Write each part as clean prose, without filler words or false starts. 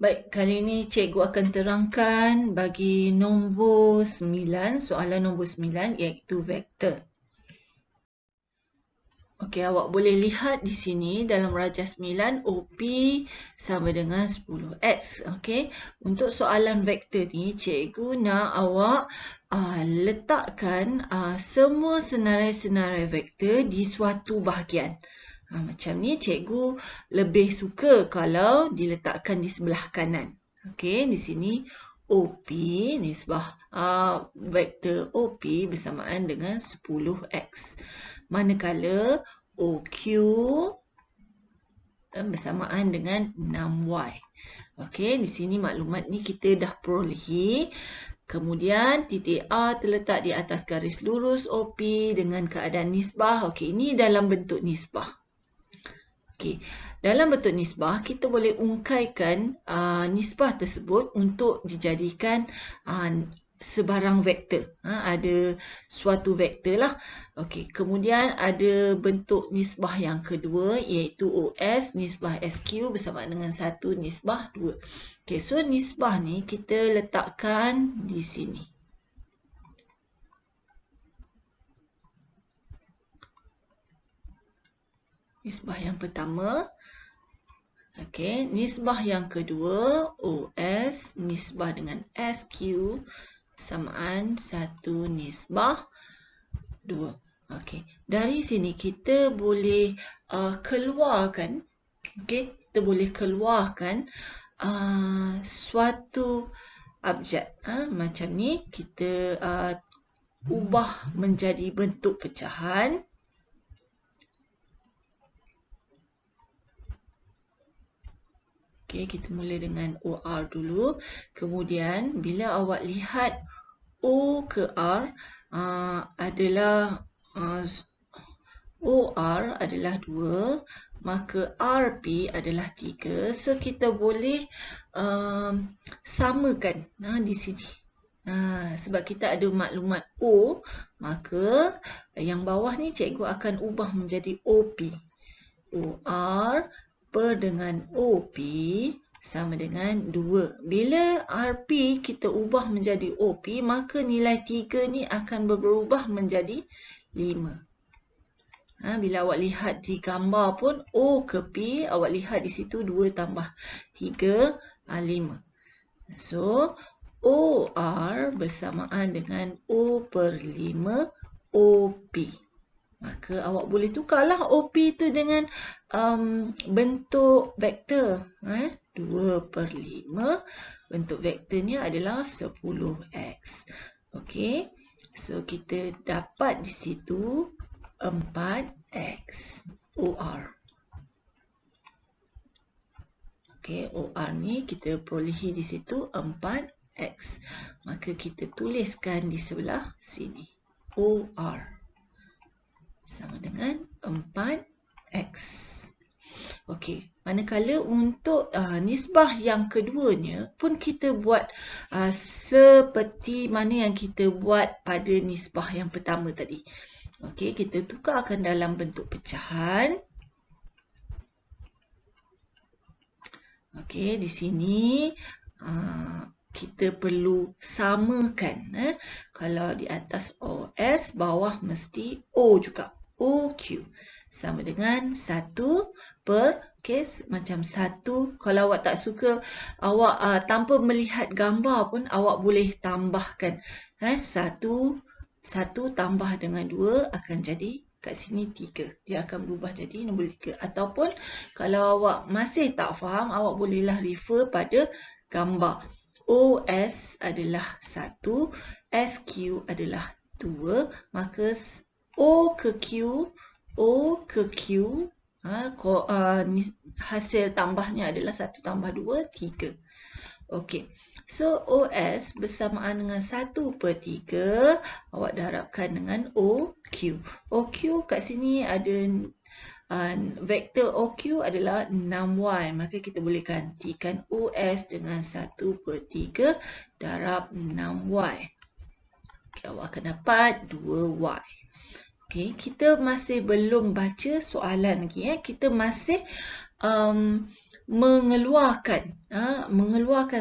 Baik, kali ini cikgu akan terangkan bagi nombor 9, soalan nombor 9 iaitu vektor. Okey, awak boleh lihat di sini dalam rajah 9, OP sama dengan 10X. Okey, untuk soalan vektor ni, cikgu nak awak letakkan semua senarai-senarai vektor di suatu bahagian. Macam ni cikgu lebih suka kalau diletakkan di sebelah kanan. Okey, di sini OP, nisbah vektor OP bersamaan dengan 10X. Manakala OQ bersamaan dengan 6Y. Okey, di sini maklumat ni kita dah perolehi. Kemudian titik A terletak di atas garis lurus OP dengan keadaan nisbah. Okey, ini dalam bentuk nisbah. Okey, dalam bentuk nisbah kita boleh ungkaikan nisbah tersebut untuk dijadikan sebarang vektor. Ada suatu vektor lah. Okey, kemudian ada bentuk nisbah yang kedua iaitu OS, nisbah SQ bersama dengan 1 nisbah 2. Okey, so nisbah ni kita letakkan di sini. Nisbah yang pertama. Okey, nisbah yang kedua OS, nisbah dengan SQ bersamaan 1 nisbah 2. Okey, dari sini kita boleh keluarkan, okey, kita boleh keluarkan suatu abjad. Macam ni kita ubah menjadi bentuk pecahan. Okey, kita mula dengan OR dulu. Kemudian bila awak lihat O ke R adalah OR adalah 2, maka RP adalah 3. So kita boleh samakan di sini. Sebab kita ada maklumat O, maka yang bawah ni cikgu akan ubah menjadi OP. OR per dengan OP sama dengan 2. Bila RP kita ubah menjadi OP, maka nilai 3 ni akan berubah menjadi 5. Bila awak lihat di gambar pun, O ke P, awak lihat di situ 2 tambah 3, 5. So, OR bersamaan dengan O per 5 OP. Maka awak boleh tukarlah OP itu dengan bentuk vektor. 2 per 5. Bentuk vektornya adalah 10X. Okey. So, kita dapat di situ 4X. OR. Okey, OR ni kita perolehi di situ 4X. Maka kita tuliskan di sebelah sini. OR sama dengan 4X. Okey, manakala untuk nisbah yang keduanya pun kita buat seperti mana yang kita buat pada nisbah yang pertama tadi. Okey, kita tukarkan dalam bentuk pecahan. Okey, di sini kita perlu samakan. Kalau di atas OS, bawah mesti O juga. OQ sama dengan 1 per, macam 1. Kalau awak tak suka, awak tanpa melihat gambar pun awak boleh tambahkan. 1 tambah dengan 2 akan jadi kat sini 3. Dia akan berubah jadi nombor 3. Ataupun kalau awak masih tak faham, awak bolehlah refer pada gambar. OS adalah 1, SQ adalah 2, maka O ke Q, hasil tambahnya adalah 1 tambah 2, 3. Okey, so OS bersamaan dengan 1 per 3, awak darabkan dengan OQ. OQ kat sini ada vektor OQ adalah 6Y, maka kita boleh gantikan OS dengan 1 per 3 darab 6Y. Okay, awak akan dapat 2Y. Okay, kita masih belum baca soalan lagi. Kita masih mengeluarkan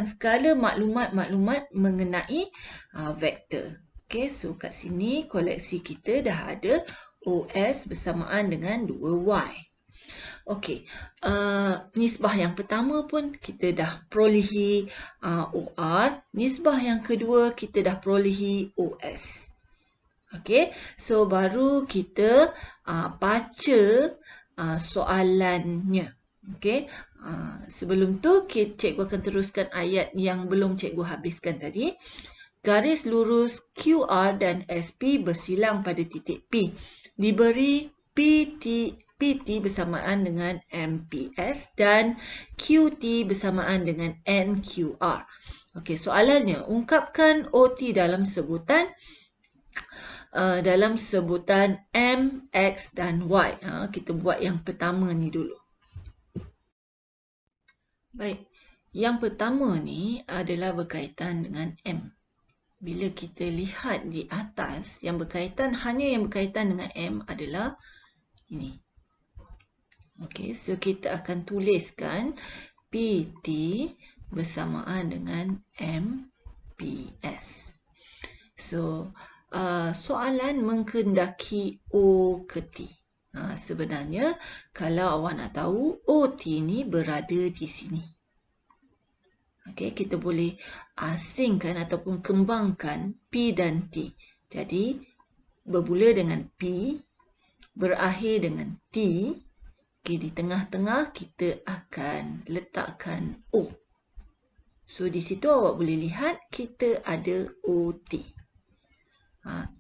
segala maklumat-maklumat mengenai vektor. Okey, so kat sini koleksi kita dah ada OS bersamaan dengan 2Y. Okey, nisbah yang pertama pun kita dah perolehi OR. Nisbah yang kedua kita dah perolehi OS. Okey, so baru kita baca soalannya. Okey, sebelum tu cikgu akan teruskan ayat yang belum cikgu habiskan tadi. Garis lurus QR dan SP bersilang pada titik P. Diberi PT bersamaan dengan MPS dan QT bersamaan dengan NQR. Okey, soalannya, ungkapkan OT dalam sebutan M, X dan Y. Kita buat yang pertama ni dulu. Baik, yang pertama ni adalah berkaitan dengan M. Bila kita lihat di atas, hanya yang berkaitan dengan M adalah ini. Okey, so kita akan tuliskan PT bersamaan dengan MPS. So, soalan menghendaki O ke T. Sebenarnya, kalau awak nak tahu, OT ni berada di sini. Okey, kita boleh asingkan ataupun kembangkan P dan T. Jadi, bermula dengan P, berakhir dengan T. Okey, di tengah-tengah kita akan letakkan O. So, di situ awak boleh lihat kita ada OT.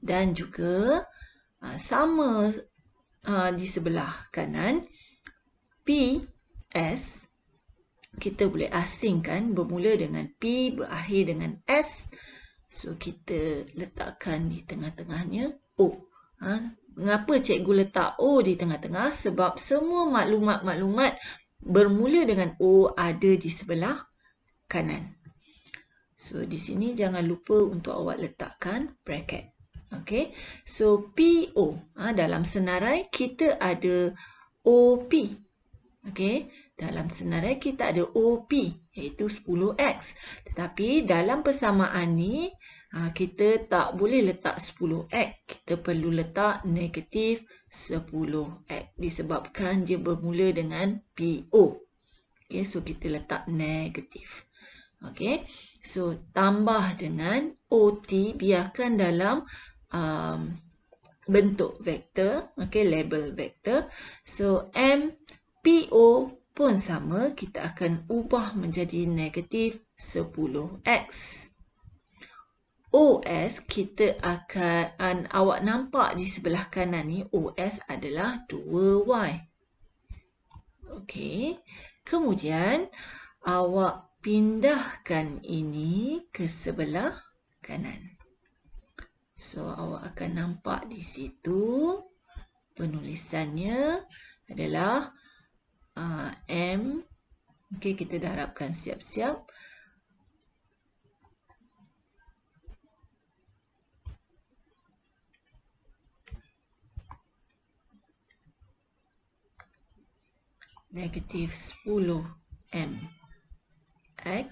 Dan juga sama di sebelah kanan, PS. Kita boleh asingkan bermula dengan P, berakhir dengan S. So, kita letakkan di tengah-tengahnya O. Mengapa cikgu letak O di tengah-tengah? Sebab semua maklumat-maklumat bermula dengan O ada di sebelah kanan. So, di sini jangan lupa untuk awak letakkan bracket. Okey. So, PO. Dalam senarai kita ada OP. Okey. Dalam senarai kita ada OP, iaitu 10X. Tetapi dalam persamaan ni, kita tak boleh letak 10X. Kita perlu letak negatif 10X. Disebabkan dia bermula dengan PO. Okey, so kita letak negatif. Okey, so tambah dengan OT, biarkan dalam bentuk vektor. Okey, label vektor. So, MPO pun sama, kita akan ubah menjadi negatif 10X. OS kita akan, awak nampak di sebelah kanan ni, OS adalah 2Y. Okey, kemudian awak pindahkan ini ke sebelah kanan. So, awak akan nampak di situ penulisannya adalah M. Okey, kita dah harapkan siap-siap. Negatif 10M X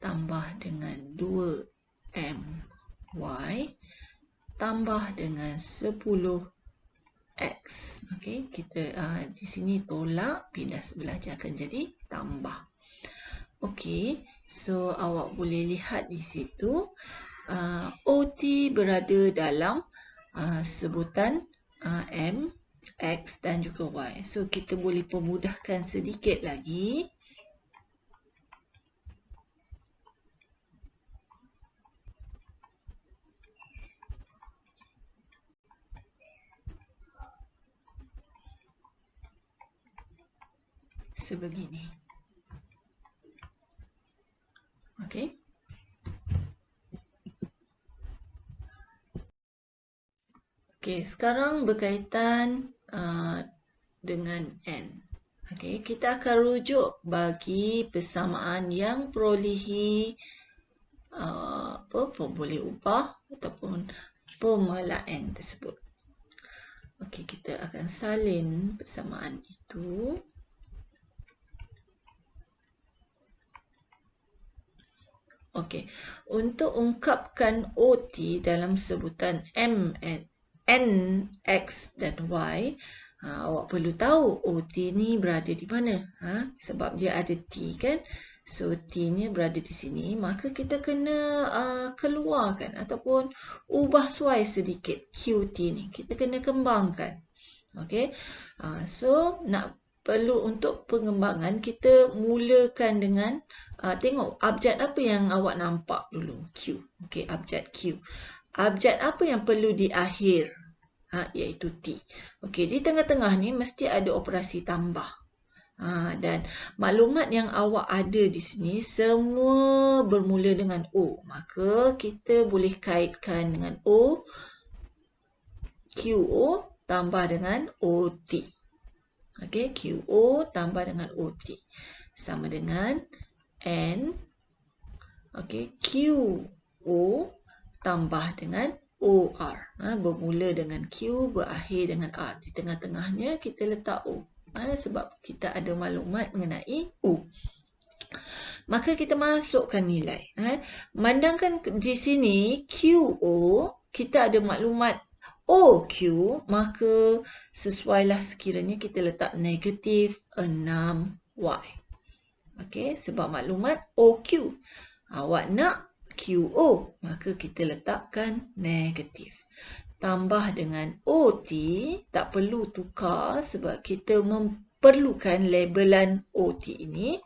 tambah dengan 2MY tambah dengan 10X. Okey, kita di sini tolak, pindah sebelah je akan jadi tambah. Okey, so awak boleh lihat di situ OT berada dalam sebutan M, X dan juga Y. So, kita boleh pemudahkan sedikit lagi. Sebegini. Okey. Okey, sekarang berkaitan dengan N. Okey, kita akan rujuk bagi persamaan yang perolehi boleh ubah ataupun formula N tersebut. Okey, kita akan salin persamaan itu. Okey, untuk ungkapkan OT dalam sebutan M, N, X dan Y, awak perlu tahu OT ni berada di mana. Sebab dia ada T kan. So, T ni berada di sini. Maka kita kena keluarkan ataupun ubah suai sedikit QT ni. Kita kena kembangkan. Okey. So, perlu untuk pengembangan, kita mulakan dengan tengok abjad apa yang awak nampak dulu. Q. Okey, abjad Q. Abjad apa yang perlu di akhir? Iaitu T. Okey, di tengah-tengah ni mesti ada operasi tambah. Dan maklumat yang awak ada di sini semua bermula dengan O. Maka kita boleh kaitkan dengan O, QO tambah dengan OT. Okey, QO tambah dengan OT. Sama dengan N, okey, QO tambah dengan OR. Bermula dengan Q, berakhir dengan R. Di tengah-tengahnya kita letak O. Sebab kita ada maklumat mengenai O. Maka kita masukkan nilai. Memandangkan di sini QO, kita ada maklumat OQ, maka sesuailah sekiranya kita letak negatif 6Y. Okey, sebab maklumat OQ. Awak nak QO, maka kita letakkan negatif. Tambah dengan OT, tak perlu tukar sebab kita memerlukan labelan OT ini.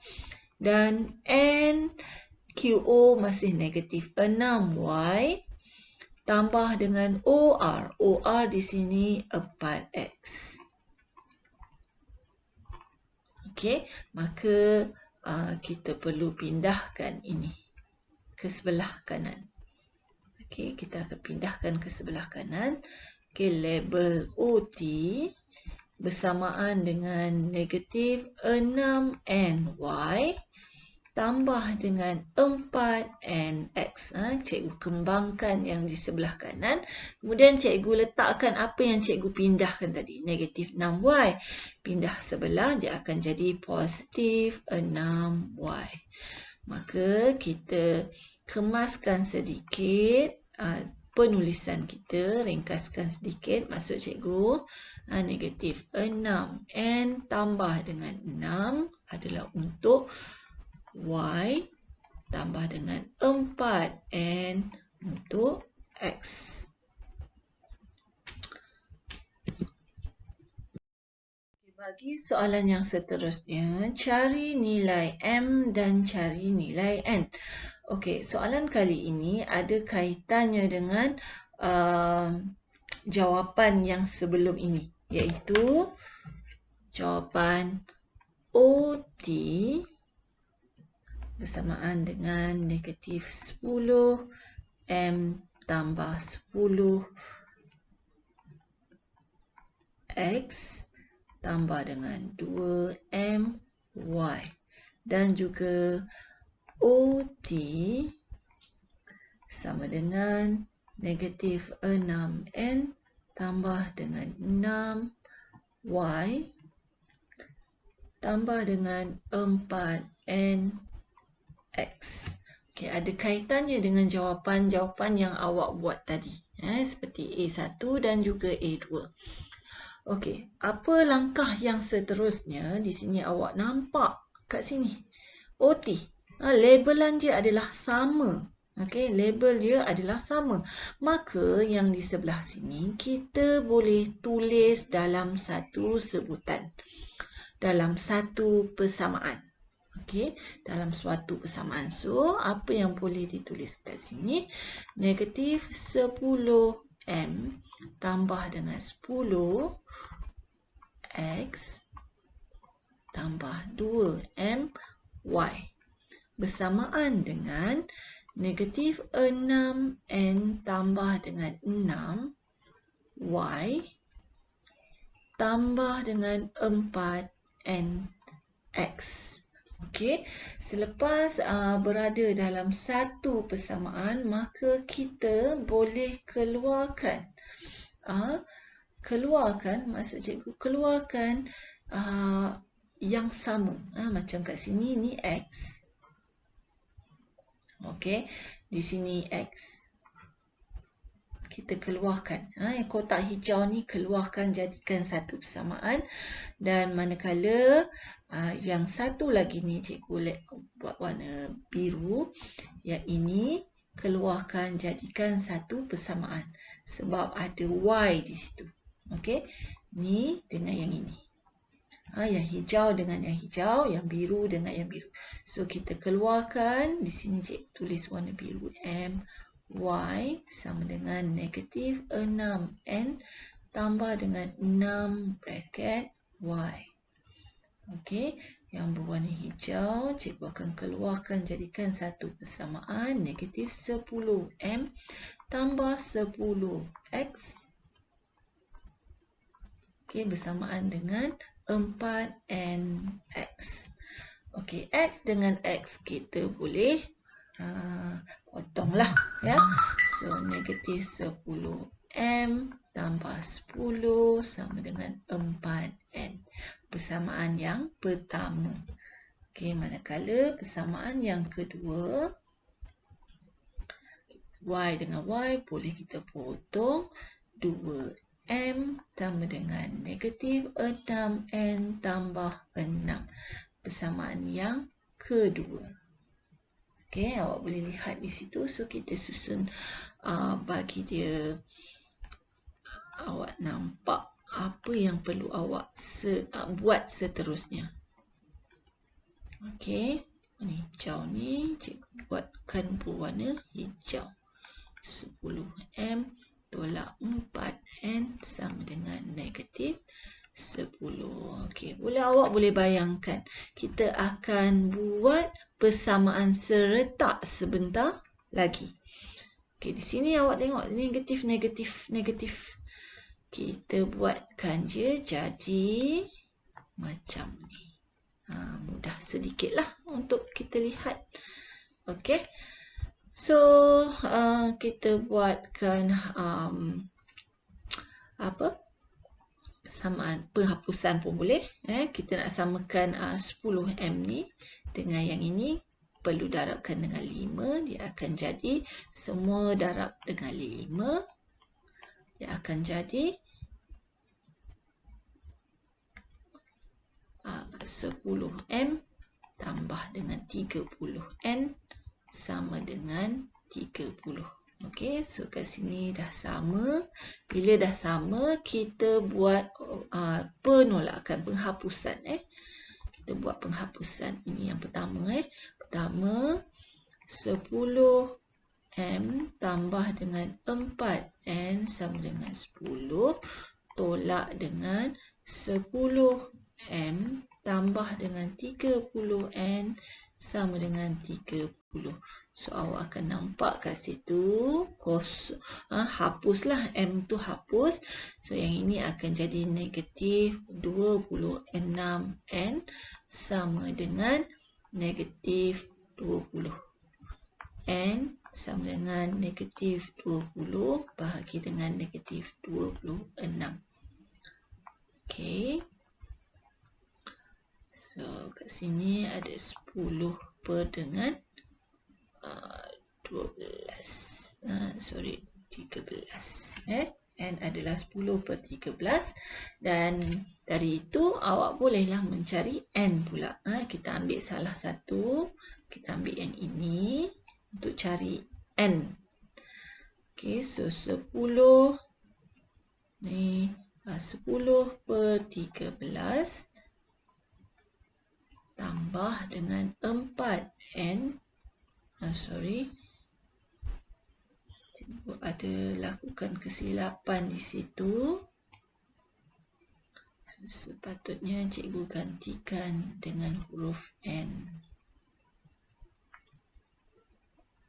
Dan NQO masih negatif 6Y. Tambah dengan OR. OR di sini 4X. Okey, maka kita perlu pindahkan ini ke sebelah kanan. Okey, kita akan pindahkan ke sebelah kanan. Okey, label OT bersamaan dengan negatif 6NY tambah dengan 4NX. Cikgu kembangkan yang di sebelah kanan. Kemudian cikgu letakkan apa yang cikgu pindahkan tadi. Negatif 6Y. Pindah sebelah, dia akan jadi positif 6Y. Maka kita kemaskan sedikit penulisan kita. Ringkaskan sedikit. Maksud cikgu, negatif 6N tambah dengan 6 adalah untuk Y tambah dengan 4N untuk X. Bagi soalan yang seterusnya, cari nilai M dan cari nilai N. Okey, soalan kali ini ada kaitannya dengan jawapan yang sebelum ini, iaitu jawapan OT bersamaan dengan negatif 10 M tambah 10 X tambah dengan 2 M Y. Dan juga OT sama dengan negatif 6 N tambah dengan 6 Y tambah dengan 4 N X. Okey, ada kaitannya dengan jawapan-jawapan yang awak buat tadi. Seperti A1 dan juga A2. Okey, apa langkah yang seterusnya? Di sini awak nampak kat sini. OT. Labelan dia adalah sama. Okey, label dia adalah sama. Maka yang di sebelah sini kita boleh tulis dalam satu sebutan. Dalam satu persamaan. Okey, dalam suatu persamaan. So, apa yang boleh ditulis kat sini? Negatif 10M tambah dengan 10 X tambah 2M Y. Bersamaan dengan negatif 6N tambah dengan 6 Y tambah dengan 4N X. Okey, selepas berada dalam satu persamaan, maka kita boleh keluarkan. Maksud cikgu, keluarkan yang sama. Macam kat sini, ni X. Okey, di sini X. Kita keluarkan. Kotak hijau ni keluarkan, jadikan satu persamaan. Dan manakala yang satu lagi ni cikgu buat warna biru. Yang ini keluarkan, jadikan satu persamaan. Sebab ada Y di situ. Okey, ni dengan yang ini. Yang hijau dengan yang hijau, yang biru dengan yang biru. So kita keluarkan, di sini cikgu tulis warna biru M. Y sama dengan negatif 6N tambah dengan 6 bracket Y. Okey, yang berwarna hijau, cikgu akan keluarkan, jadikan satu persamaan negatif 10M tambah 10X. Okey, bersamaan dengan 4NX. Okey, X dengan X kita boleh potonglah, ya. So negatif 10M tambah 10 sama dengan 4N. Persamaan yang pertama. Okey, manakala persamaan yang kedua, Y dengan Y boleh kita potong. 2M tambah dengan negatif 6N tambah 6. Persamaan yang kedua. Okey, awak boleh lihat di situ. So, kita susun bagi dia. Awak nampak apa yang perlu awak buat seterusnya. Okey, warna hijau ni cikgu buatkan berwarna hijau. 10M tolak 4N sama dengan negatif 10. Okey, awak boleh bayangkan. Kita akan buat persamaan seretak sebentar lagi. Okey, di sini awak tengok negatif, negatif, negatif. Kita buatkan je jadi macam ni. Mudah sedikitlah untuk kita lihat. Okey. So, kita buatkan persamaan penghapusan pun boleh. Kita nak samakan 10M ni dengan yang ini. Perlu darabkan dengan 5. Dia akan jadi semua darab dengan 5. Dia akan jadi 10M tambah dengan 30N sama dengan 30. Okey, so kat sini dah sama. Bila dah sama, kita buat penolakan, penghapusan. Kita buat penghapusan. Ini yang pertama. Pertama, 10M tambah dengan 4N sama dengan 10. Tolak dengan 10M tambah dengan 30N sama dengan 30. So, awak akan nampak kat situ hapuslah, M tu hapus. So, yang ini akan jadi negatif 26N sama dengan negatif 20. N sama dengan negatif 20 bahagi dengan negatif 26. Okey. So, kat sini ada 10 per dengan 13. N adalah 10 per 13. Dan dari itu, awak bolehlah mencari N pula. Kita ambil salah satu. Kita ambil yang ini untuk cari N. Okey, so 10. Ni 10 per 13. Tambah dengan 4N. Cikgu ada lakukan kesilapan di situ. Sepatutnya cikgu gantikan dengan huruf N.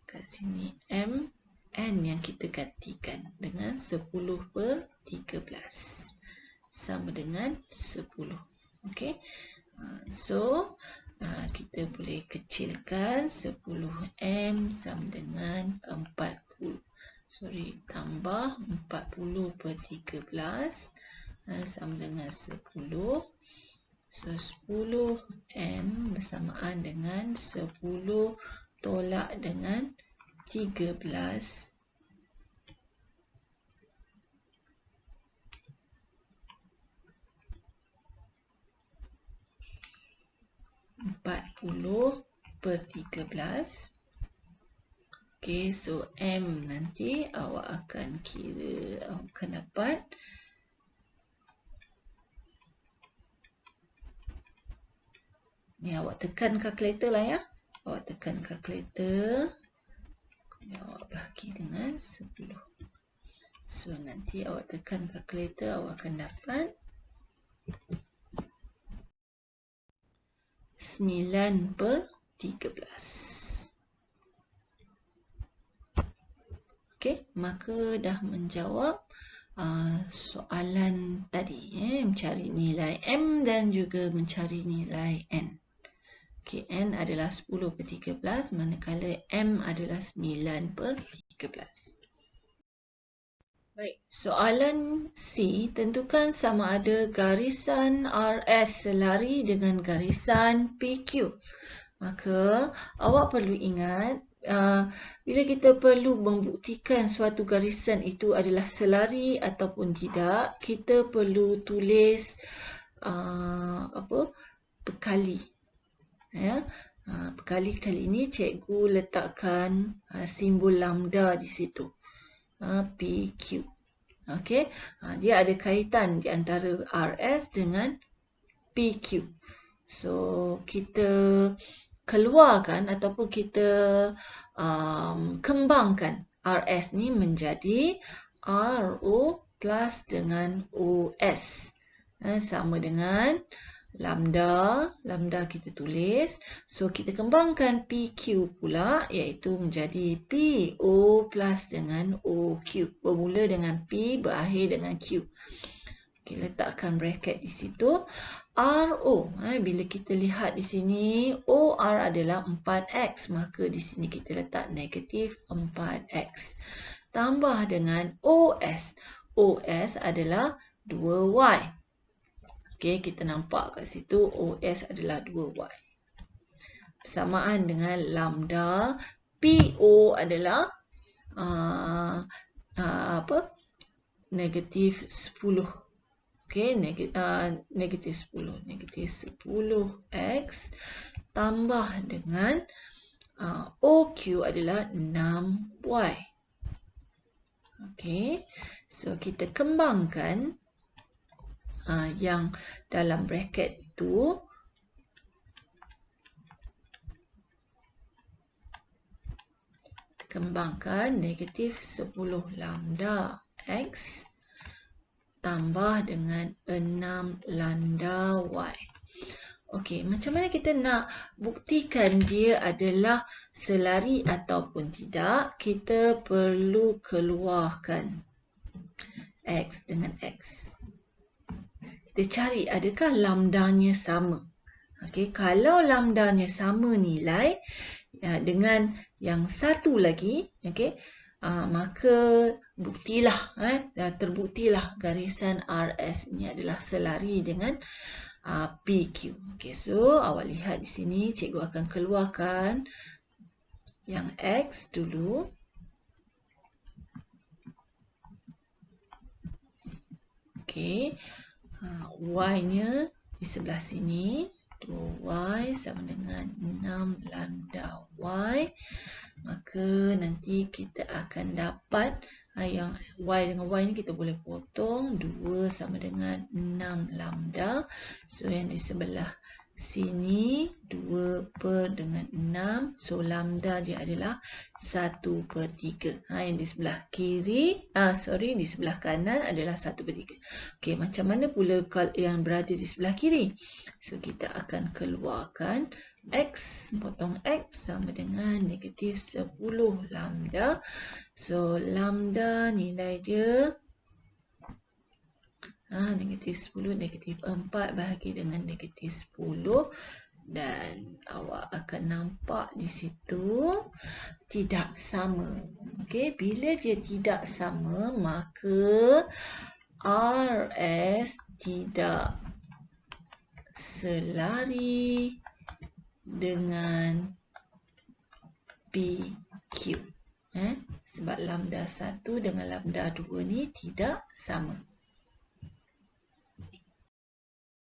Kat sini M. N yang kita gantikan dengan 10 per 13. Sama dengan 10. Okey. So, kita boleh kecilkan 10M sama dengan 40. Tambah 40 per 13 sama dengan 10. So, 10M bersamaan dengan 10 tolak dengan 13. 40/13. Okey, so M nanti awak akan kira, awak akan dapat ni, awak tekan kalkulator lah ya. Awak tekan kalkulator. Kemudian awak bahagi dengan 10. So nanti awak tekan kalkulator, awak akan dapat 9/13. Okey, maka dah menjawab soalan tadi, mencari nilai M dan juga mencari nilai N. Okey, N adalah 10/13 manakala M adalah 9/13. Baik, soalan C, tentukan sama ada garisan RS selari dengan garisan PQ. Maka awak perlu ingat, bila kita perlu membuktikan suatu garisan itu adalah selari ataupun tidak, kita perlu tulis perkali. Ya. Perkali kali ini cikgu letakkan simbol lambda di situ. PQ. Okey. Dia ada kaitan di antara RS dengan PQ. So kita keluarkan ataupun kita kembangkan RS ni menjadi RO plus dengan OS. Sama dengan lambda. Lambda kita tulis. So kita kembangkan PQ pula iaitu menjadi PO plus dengan OQ. Bermula dengan P, berakhir dengan Q. Okay, letakkan bracket di situ. RO, bila kita lihat di sini, OR adalah 4X. Maka di sini kita letak negatif 4X. Tambah dengan OS. OS adalah 2Y. Okay, kita nampak kat situ OS adalah 2Y. Bersamaan dengan lambda, PO adalah negatif 10. Okay, negatif 10. Negatif 10X tambah dengan OQ adalah 6Y. Okay, so kita kembangkan yang dalam bracket itu. Kembangkan negatif 10 lambda X tambah dengan 6 lambda Y. Okey, macam mana kita nak buktikan dia adalah selari ataupun tidak? Kita perlu keluarkan X dengan X. Kita cari adakah lambdanya sama. Okey, kalau lambdanya sama nilai dengan yang satu lagi, okey, maka buktilah, terbuktilah garisan RS ini adalah selari dengan PQ. Okey, so awak lihat di sini, cikgu akan keluarkan yang X dulu. Okey, Y-nya di sebelah sini. 2Y sama dengan 6 lambda Y. Maka nanti kita akan dapat yang Y dengan Y ni kita boleh potong. 2 sama dengan 6 lambda. So yang di sebelah sini 2 per dengan 6. So lambda dia adalah 1/3. Yang di sebelah kiri, di sebelah kanan adalah 1/3. Okey, macam mana pula yang berada di sebelah kiri? So kita akan keluarkan X, potong X sama dengan negatif 10 lambda. So lambda nilai dia negatif 10, negatif 4 bahagi dengan negatif 10. Dan awak akan nampak di situ tidak sama. Okey, bila dia tidak sama, maka RS tidak selari dengan PQ. Sebab lambda 1 dengan lambda 2 ni tidak sama.